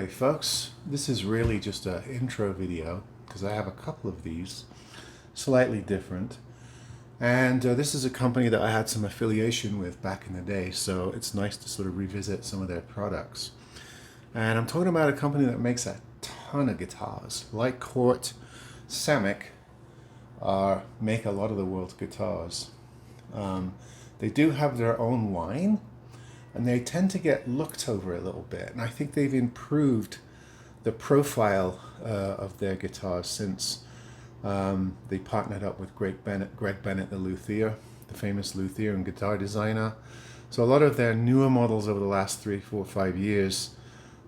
Anyway, folks, this is really just an intro video because I have a couple of these, slightly different. And this is a company that I had some affiliation with back in the day, so it's nice to sort of revisit some of their products. And I'm talking about a company that makes a ton of guitars, like Cort, Samick, make a lot of the world's guitars. They do have their own line, and they tend to get looked over a little bit. And I think they've improved the profile of their guitars since they partnered up with Greg Bennett, the luthier, the famous luthier and guitar designer. So a lot of their newer models over the last 3, 4, 5 years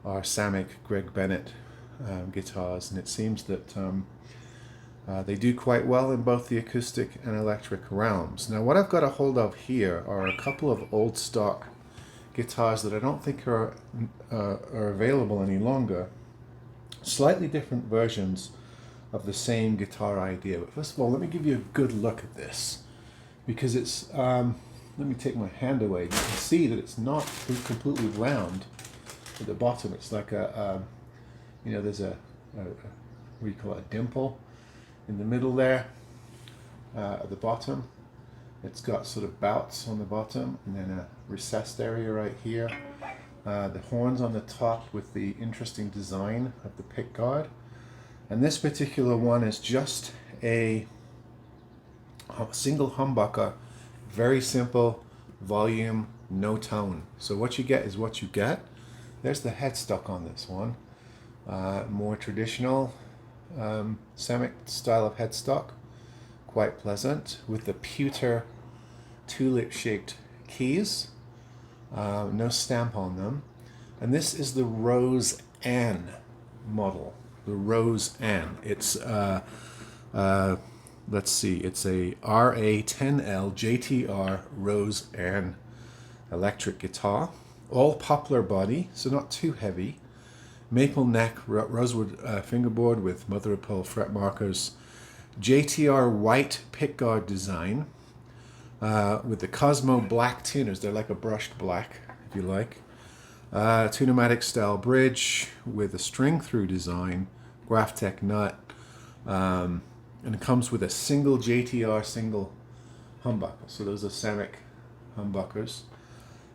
are Samick, Greg Bennett guitars, and it seems that they do quite well in both the acoustic and electric realms. Now, what I've got a hold of here are a couple of old stock guitars that I don't think are available any longer. Slightly different versions of the same guitar idea. But first of all, let me give you a good look at this, because it's, let me take my hand away. You can see that it's not completely round at the bottom. It's like there's a what do you call it, a dimple in the middle there at the bottom. It's got sort of bouts on the bottom and then a recessed area right here. The horns on the top with the interesting design of the pickguard. And this particular one is just a single humbucker, very simple, volume, no tone. So what you get is what you get. There's the headstock on this one. More traditional Samick style of headstock. Quite pleasant, with the pewter tulip shaped keys, no stamp on them. And this is the Rose Anne model, the Rose Anne. It's let's see, it's a RA10L JTR Rose Anne electric guitar, all poplar body, so not too heavy, maple neck, rosewood fingerboard with mother of pearl fret markers, JTR white pickguard design with the Cosmo black tuners. They're like a brushed black, if you like. Tunematic style bridge with a string through design, Graphtec nut, and it comes with a single JTR single humbucker. So those are Samick humbuckers.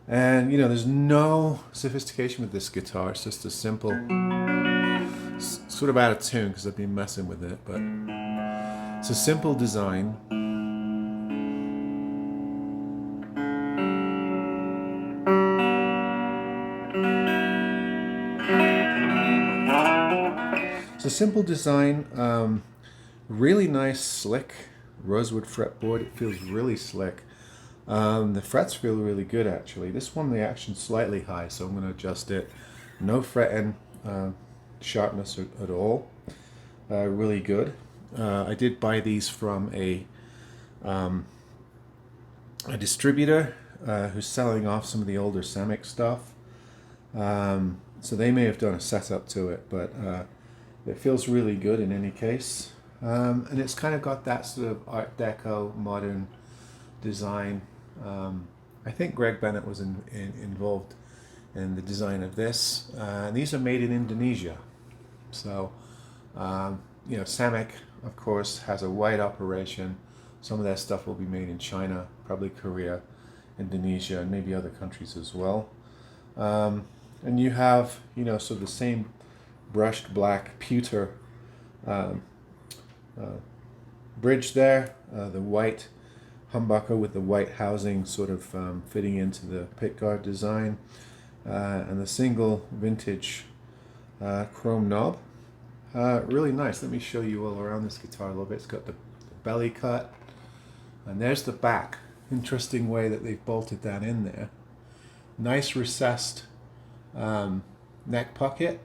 And there's no sophistication with this guitar. It's just a simple, sort of out of tune because I've been messing with it, but it's a simple design. It's a simple design, really nice, slick rosewood fretboard. It feels really slick. The frets feel really good, actually. This one, the action's slightly high, so I'm going to adjust it. No fretting sharpness at all. Really good. I did buy these from a distributor who's selling off some of the older Samick stuff. So they may have done a setup to it, but it feels really good in any case. And it's kind of got that sort of Art Deco modern design. I think Greg Bennett was involved in the design of this. And these are made in Indonesia. So, Samick, of course, has a wide operation. Some of their stuff will be made in China, probably Korea, Indonesia, and maybe other countries as well. And you have, sort of the same brushed black pewter bridge there, the white humbucker with the white housing sort of fitting into the pickguard design, and the single vintage chrome knob. Really nice. Let me show you all around this guitar a little bit. It's got the belly cut, and there's the back. Interesting way that they've bolted that in there. Nice recessed neck pocket.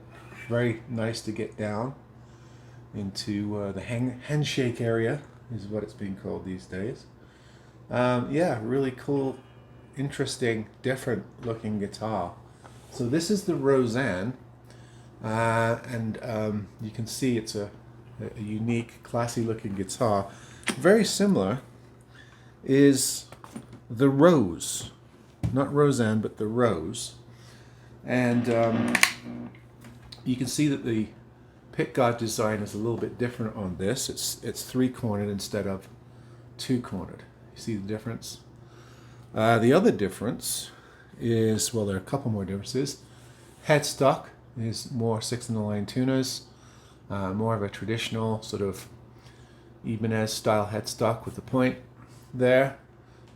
Very nice to get down into the handshake area, is what it's being called these days. Yeah, really cool, interesting, different looking guitar. So this is the Roseanne, and you can see it's a unique, classy looking guitar. Very similar is the Rose, not Roseanne, but the Rose. And You can see that the pickguard design is a little bit different on this. It's three-cornered instead of two-cornered. You see the difference? The other difference is, well, there are a couple more differences. Headstock is more 6-in-the-line tuners, more of a traditional sort of Ibanez style headstock with the point there,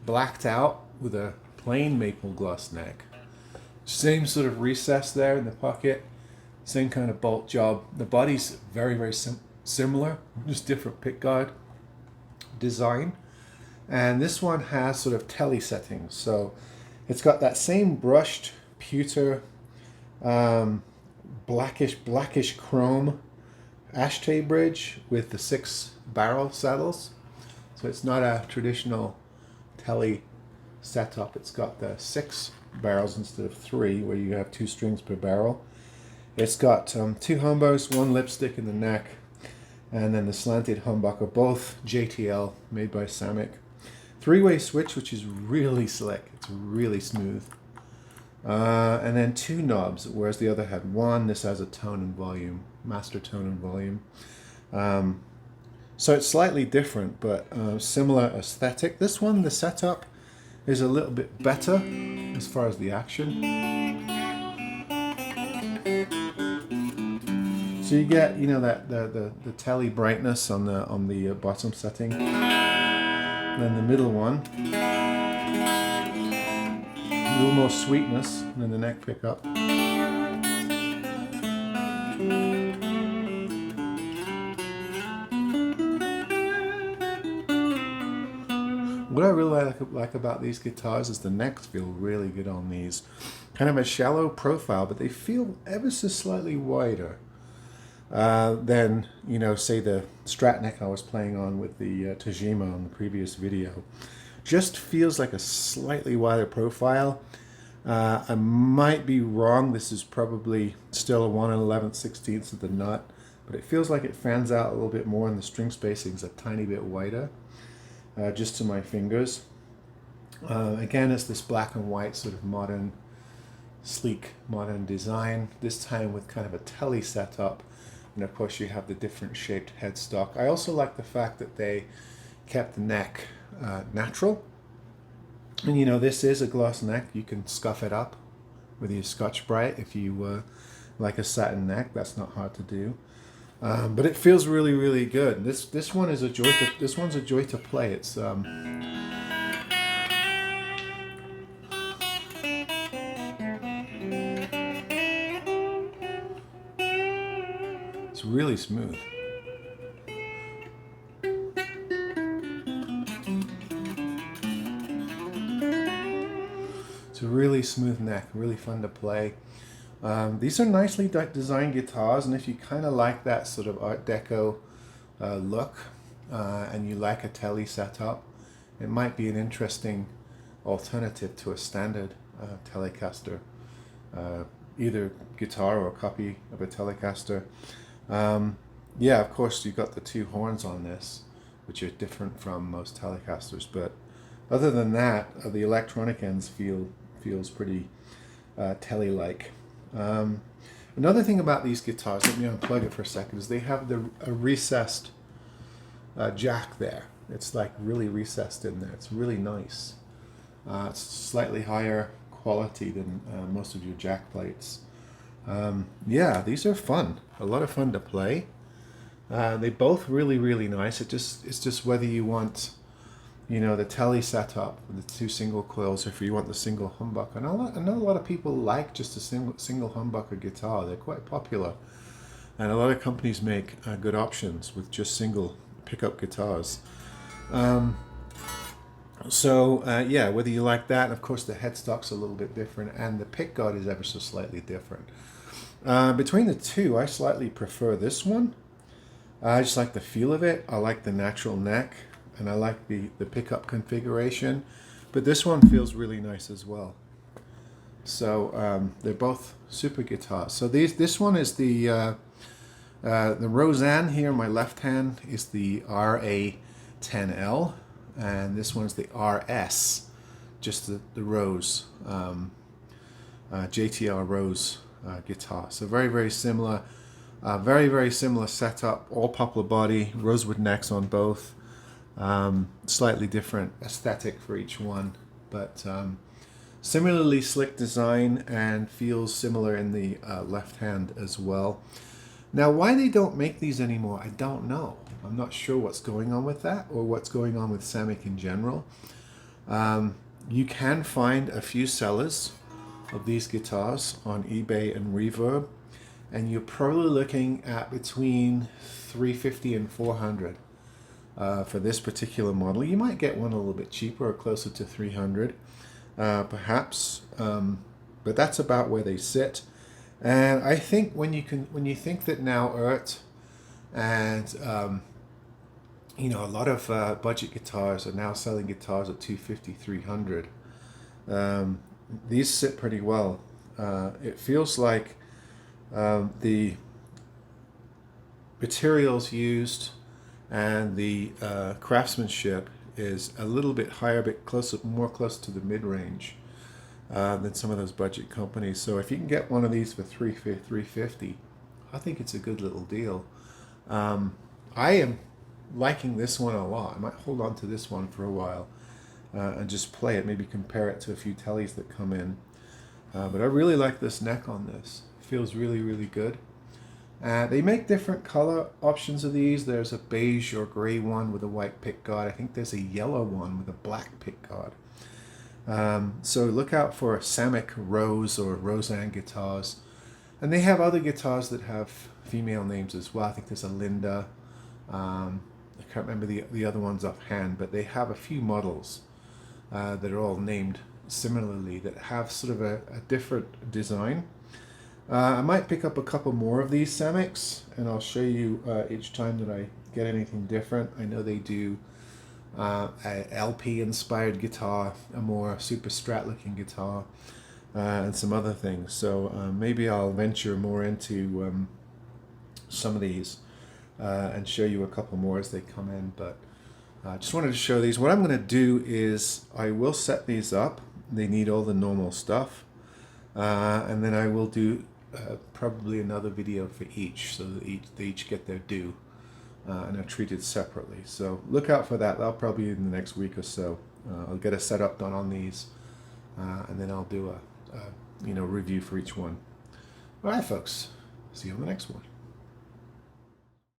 blacked out with a plain maple gloss neck. Same sort of recess there in the pocket, same kind of bolt job. The body's very, very similar, just different pickguard design. And this one has sort of Tele settings. So it's got that same brushed pewter, blackish chrome ashtray bridge with the 6 barrel saddles. So it's not a traditional Tele setup. It's got the 6 barrels instead of 3, where you have 2 strings per barrel. It's got 2 humbos, 1 lipstick in the neck, and then the slanted humbucker, both JTL, made by Samick. 3-way switch, which is really slick. It's really smooth. And then 2 knobs, whereas the other had 1. This has a tone and volume, master tone and volume. So it's slightly different, but similar aesthetic. This one, the setup, is a little bit better as far as the action. So you get, you know, that the Tele brightness on the bottom setting. Then the middle one, a little more sweetness than the neck pickup. What I really like about these guitars is the necks feel really good on these. Kind of a shallow profile, but they feel ever so slightly wider than, you know, say the Strat neck I was playing on with the Tajima on the previous video. Just feels like a slightly wider profile. I might be wrong. This is probably still a 1/11/16 of the nut, but it feels like it fans out a little bit more and the string spacing's a tiny bit wider, just to my fingers. Again, it's this black and white sort of modern, sleek modern design, this time with kind of a Tele setup. And of course you have the different shaped headstock. I also like the fact that they kept the neck natural. And you know, this is a gloss neck. You can scuff it up with your Scotch-Brite if you like a satin neck. That's not hard to do. But it feels really, really good. This one is a joy. This one's a joy to play. It's really smooth. It's a really smooth neck, really fun to play. These are nicely designed guitars, and if you kind of like that sort of Art Deco look, and you like a Tele setup, it might be an interesting alternative to a standard Telecaster, either guitar or a copy of a Telecaster. Yeah, of course you've got the 2 horns on this, which are different from most Telecasters, but other than that, the electronic ends feels pretty Tele-like. Another thing about these guitars, let me unplug it for a second, is they have a recessed jack there. It's like really recessed in there. It's really nice. It's slightly higher quality than most of your jack plates. Yeah, these are fun. A lot of fun to play. They both really, really nice. It's just whether you want, you know, the Tele setup with the 2 single coils, or if you want the single humbucker. And I know a lot of people like just a single humbucker guitar. They're quite popular, and a lot of companies make good options with just single pickup guitars. Yeah, whether you like that, and of course the headstock's a little bit different, and the pickguard is ever so slightly different. Between the 2, I slightly prefer this one. I just like the feel of it. I like the natural neck, and I like the pickup configuration, but this one feels really nice as well. So they're both super guitars. So this one is the Roseanne here in my left hand is the RA10L, and this one's the RS, just the Rose, JTR Rose guitar. So very similar, very similar setup, all poplar body, rosewood necks on both. Slightly different aesthetic for each one, but similarly slick design and feels similar in the left hand as well. Now, why they don't make these anymore, I don't know. I'm not sure what's going on with that or what's going on with Samick in general. You can find a few sellers of these guitars on eBay and Reverb, and you're probably looking at between $350 and $400 for this particular model. You might get one a little bit cheaper or closer to $300 perhaps, but that's about where they sit. And I think when you think that now and you know, a lot of budget guitars are now selling guitars at $250, $300. These sit pretty well. It feels like the materials used and the craftsmanship is a little bit higher, a bit closer, more close to the mid-range than some of those budget companies. So if you can get one of these for $350, I think it's a good little deal. I am liking this one a lot. I might hold on to this one for a while and just play it, maybe compare it to a few Teles that come in. But I really like this neck on this. It feels really good. They make different color options of these. There's a beige or gray one with a white pickguard. I think there's a yellow one with a black pickguard. So look out for Samick Rose or Roseanne guitars. And they have other guitars that have female names as well. I think there's a Linda. I can't remember the other ones offhand, but they have a few models that are all named similarly that have sort of a different design. I might pick up a couple more of these Samicks, and I'll show you each time that I get anything different. I know they do a LP inspired guitar, a more super Strat looking guitar, and some other things. So maybe I'll venture more into some of these and show you a couple more as they come in. But I just wanted to show these. What I'm going to do is I will set these up. They need all the normal stuff, and then I will do probably another video for each, so that they each get their due and are treated separately. So look out for that. That'll probably be in the next week or so. I'll get a setup done on these, and then I'll do a review for each one. All right, folks. See you on the next one.